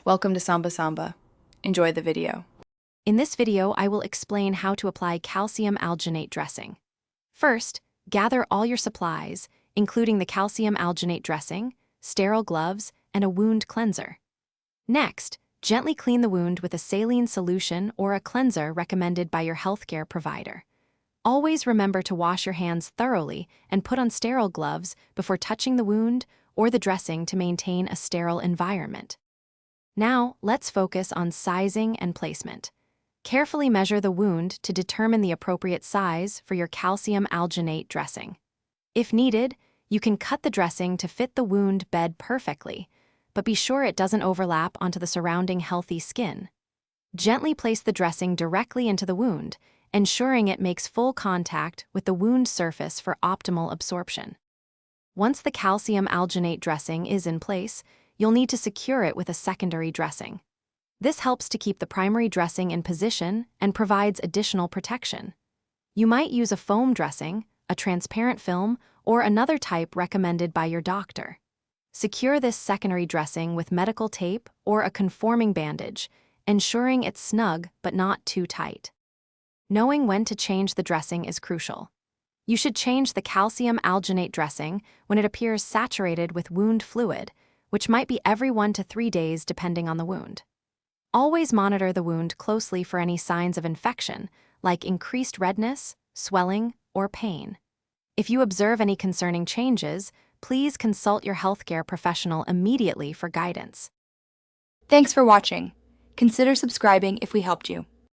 Welcome to Samba Samba. Enjoy the video. In this video, I will explain how to apply calcium alginate dressing. First, gather all your supplies, including the calcium alginate dressing, sterile gloves, and a wound cleanser. Next, gently clean the wound with a saline solution or a cleanser recommended by your healthcare provider. Always remember to wash your hands thoroughly and put on sterile gloves before touching the wound or the dressing to maintain a sterile environment. Now, let's focus on sizing and placement. Carefully measure the wound to determine the appropriate size for your calcium alginate dressing. If needed, you can cut the dressing to fit the wound bed perfectly, but be sure it doesn't overlap onto the surrounding healthy skin. Gently place the dressing directly into the wound, ensuring it makes full contact with the wound surface for optimal absorption. Once the calcium alginate dressing is in place, you'll need to secure it with a secondary dressing. This helps to keep the primary dressing in position and provides additional protection. You might use a foam dressing, a transparent film, or another type recommended by your doctor. Secure this secondary dressing with medical tape or a conforming bandage, ensuring it's snug but not too tight. Knowing when to change the dressing is crucial. You should change the calcium alginate dressing when it appears saturated with wound fluid, which might be every 1 to 3 days depending on the wound. Always monitor the wound closely for any signs of infection, like increased redness, swelling, or pain. If you observe any concerning changes, please consult your healthcare professional immediately for guidance. Thanks for watching. Consider subscribing if we helped you.